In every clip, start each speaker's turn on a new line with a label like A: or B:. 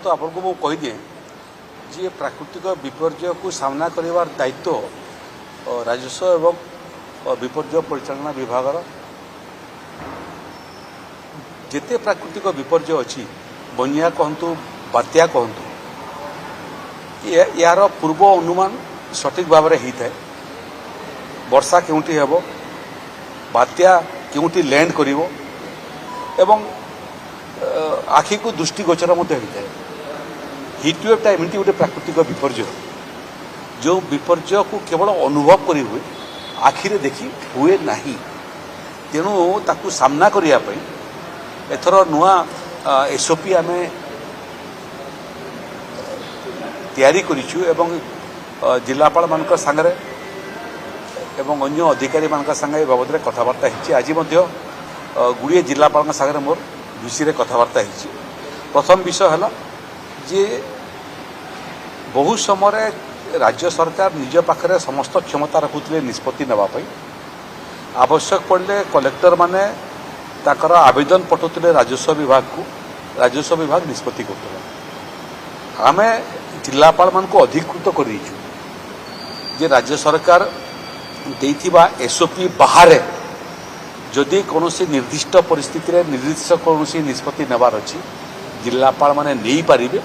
A: देखो आपको मुझे कहीदिए जी प्राकृतिक विपर्य को सामना कर दायित्व राजस्व एवं विपर्य परिचालना विभाग जिते प्राकृतिक विपर्य अच्छी बनिया कहतु बात्या कहतु यार पूर्व अनुमान सठिक भाव में होता है। वर्षा केउंटी हेबो बात्या केउंटी लैंड करिवो एवं आखि को दृष्टिगोचर होता है। हिटवेवटा एमती गोटे प्राकृतिक विपर्य जो विपर्य को केवल अनुभव करी हुए आखिरे देखी हुए नहीं। तेणु ताकू सामना करने एथर नुआ एसओपी आम तैयारी करिछु एवं जिलापाल मान सांगे एवं अन्य अधिकारी मान संगे बाबद में कथबार्ता होती। आज गुड़िए जिलापाल सागर मोर विषय कथबार्ता होती। प्रथम विषय है जे बहु समय राज्य सरकार निज पाखे समस्त क्षमता रखुले निष्पत्ति नापी आवश्यक पड़े कलेक्टर माने ताकर आवेदन पठाउले राजस्व विभाग को राजस्व विभाग निष्पत्ति करते आम जिलापाल मान को अधिकृत कर राज्य सरकार देइथिबा एसओपी बाहर जदि कौन निर्दिष्ट परिस्थिति निर्दिष्ट कौन निष्पत्ति नेबार अच्छी जिलापाल माने नहीं पारिबे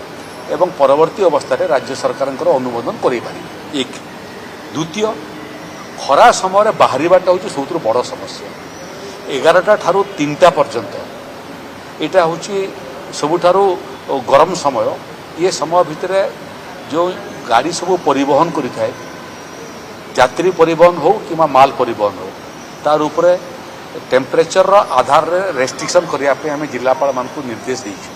A: एवं परवर्ती अवस्था राज्य सरकार अनुमोदन करें। एक द्वितीय खरा समय बाहरटा हूँ सब बड़ समस्या 11टा ठारू 3टा पर्यंत यहाँ हूँ सबुठारू गरम समय। ये समय भितर जो गाड़ी सब परिवहन करें यात्री परिवहन हो कि माल परिवहन हो तार उपरे टेम्परेचर आधार रेस्ट्रिक्शन करने आम जिलापाल मान को निर्देश देइछु।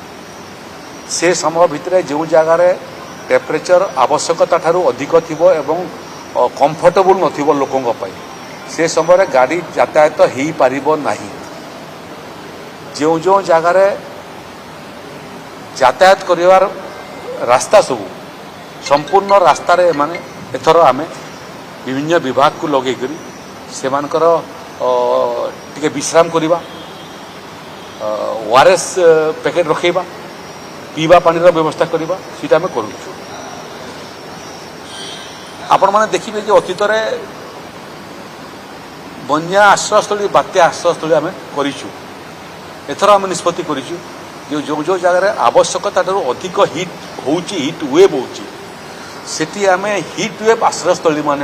A: से समय भितर जो जगार टेम्परेचर आवश्यकता ठारू अधिक थिबो एवं कंफर्टेबल नथिबो लोकों पाई से समय गाड़ी यातायात हो पारिबो नाही। जो जगार यातायात करिवार रास्ता सब संपूर्ण रास्ता रे माने एथर आमे विभिन्न विभाग को लगे करी से मानकर टिके विश्राम करिबा ओआरएस पैकेट रखेबा पीवा पानी व्यवस्था करवा सीटा आम करूँ। आपण मैंने देखिए कि अतीत बन्या आश्रयस्थली बात्या आश्रयस्थली आम करूँ एथर आम निष्पत्ति करूँ जो जो जगार आवश्यकता अधिक हिट हिट वेव होती आम हिट वेव आश्रयस्थली मान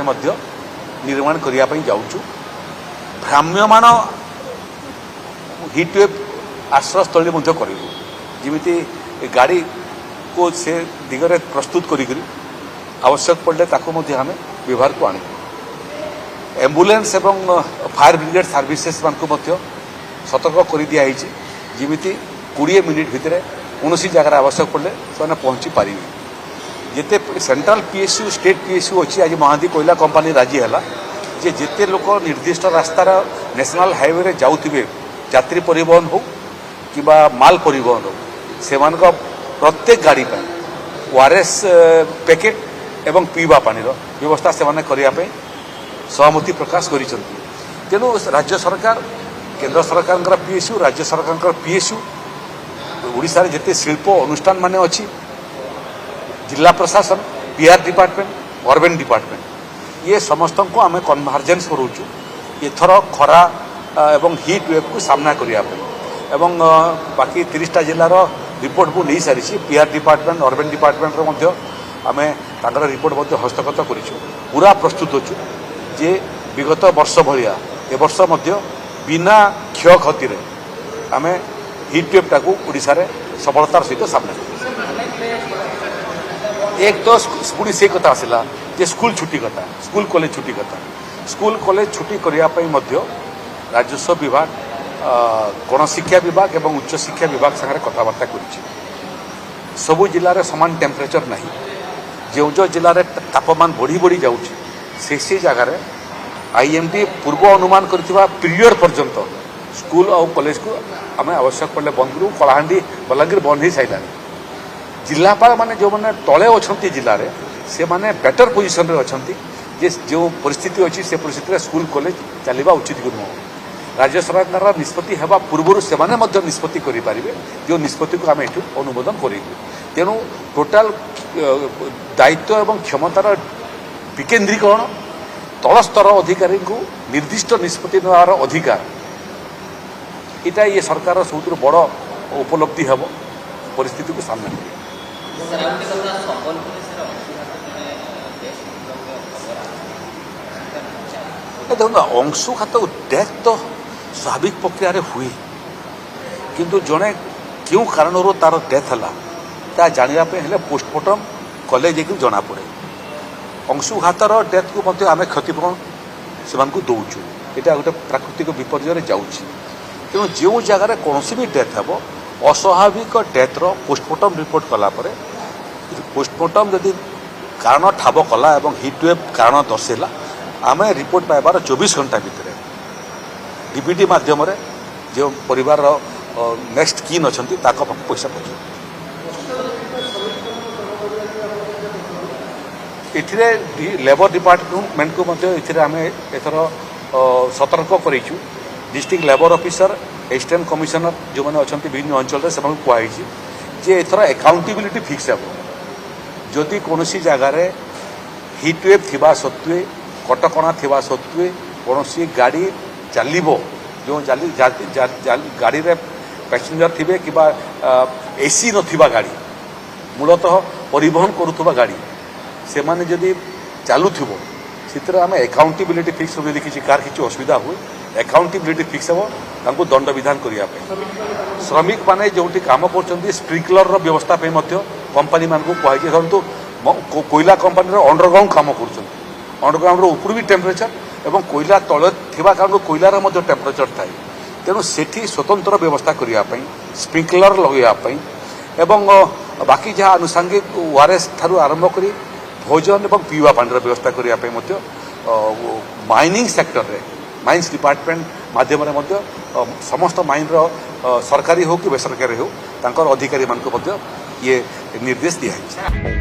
A: निर्माण करने जाऊँ। भ्राम्यमान हिट वेव आश्रयस्थली करूँ जमीती गाड़ी को से दिगरे प्रस्तुत करी आवश्यक पड़े ताकू आम व्यवहार को आने एम्बुलेंस एवं फायर ब्रिगेड सर्विसेस मान को सतर्क कर दिखाई जमीती 20 मिनिट भितर कौन जगार आवश्यक पड़े से पहुँची पारे। जिते सेंट्रल पीएसयू स्टेट पीएसयू अच्छी आज महादी कोयला कंपनी राजी है जे जिते लोक निर्दिष्ट रास्तार नेशनल हाईवे जाऊे यात्री परिवहन हो कि माल परिवहन हो से प्रत्येक गाड़ी पर ओआरएस पैकेट एवं पीवा पानी व्यवस्था से करने सहमति प्रकाश कर। तेणु राज्य सरकार केंद्र सरकार पीएसयू राज्य सरकार पीएसयू ओडिशा रे जिते शिल्प अनुष्ठान माने अच्छी जिला प्रशासन पीआर डिपार्टमेंट अर्बन डिपार्टमेंट ये समस्त को आम कन्वर्जेंस करूँ एथर खरा एवं हिट वेव को सामना करने एवं बाकी 30टा जिलार रिपोर्ट को नहीं सारी पीआर डिपार्टमेंट अर्बन डिपार्टमेंट आम तांकर रिपोर्ट हस्तगत कर पूरा प्रस्तुत अच्छु जे विगत वर्ष भाया ए वर्ष बिना क्षय क्षति आम हिट वेवटा को ओडिशा रे सफलतार सहित सामना एक तो पुणी से कथा आसला जे स्कूल छुट्टी कथा स्कूल कॉलेज छुट्टी कथा स्कूल कॉलेज छुट्टी करने राजस्व विभाग गणशिक्षा विभाग एवं उच्च शिक्षा विभाग सागर कथबार्ता कर सबु जिले सामान टेम्परेचर नहीं जो जो जिले में तापमान बढ़ी बढ़ी जाऊँगी से जगार आईएमडी पूर्व अनुमान करथिबा पीरियड पर्यंत स्कूल और कॉलेज को आम आवश्यक पड़े बंद करूँ। कलाहांडी बलांगीर बंद हो सारा जिलापाल माने जो मैंने तले अच्छा जिले में से माने बेटर पोजिशन रे अच्छा जे जो परिस्थिति अच्छी से परिस्थिति स्कूल कॉलेज चलवा उचित नुह राज्य सरकार निष्पत्ति हेबा पूर्व से निष्पत्ति करें जो निष्पत्ति को आम ये अनुमोदन करूँ तेणु टोटाल दायित्व एवं क्षमतार विकेन्द्रीकरण तल स्तर अधिकारी को निर्दिष्ट निष्पत्ति नेवार अधिकार यहाँ ये सरकार सब बड़ उपलब्धि हम परिस्थिति को सामना देखो अंशुघात डेथ तो स्वाभाविक प्रक्रिया हुए किंतु जड़े क्यों कारण तार डेथ है जानापे पोस्टमार्टम कले जना पड़े अंशुघातर डेथ को आम क्षतिपूरण से दौचु यहाँ गोटे प्राकृतिक विपर्य जाऊँगी तेणु जो जगार कौन भी डेथ हे अस्वाभाविक डेथर पोस्टमार्टम रिपोर्ट कलापर पोस्टमार्टम जदि कारण ठाब कला और हिटवेव कारण दर्शेला आम रिपोर्ट पाइबार 24 घंटा भितर डीबीटी माध्यम जो परिवार नेक्स्ट किन अच्छा पैसा पहुँच ये लेबर डिपार्टमेंट को आम एथर सतर्क करूँ district labour officer assistant commissioner जो मैंने अच्छा विभिन्न अंचल से कहुई जे एथर अकाउंटेबिलिटी फिक्स हे जदि कौन जगार हिटवेव थिबा सत्वे कटकणा थिबा सत्वे कौन गाड़ी चलो जो गाड़ी रे पैसेंजर थिबे कि एसी नथिबा गाड़ी मूलतः परिवहन करुवा गाड़ी से माने जदि चलुथिबो सितरे आम अकाउंटेबिलिटी फिक्स जदि किसी कार किसी असुविधा हुए अकाउंटेबिलिटी फिक्स हे तांको दंड विधान करने श्रमिक माने जोटी काम कर स्प्रिंकलर व्यवस्था कंपनी मान को कहुई धरतु कोयला कंपनी अंडरग्राउंड काम कर अंडरग्राउंड ऊपर भी टेम्परेचर और कोयला तले थिबा कारण कोयलार टेम्परेचर थाए तेणु सेठी स्वतंत्र व्यवस्था करने स्प्रिंकलर लगेवाई एवं बाकी जहाँ आनुषांगिक ओआरएस ठारू आरंभ कर भोजन और पीवा पानी व्यवस्था करने माइनिंग सेक्टर रे माइन्स डिपार्टमेंट माध्यम समस्त माइन सरकारी हो कि बेसरकारी हो अधिकारी मान ये निर्देश दिया है।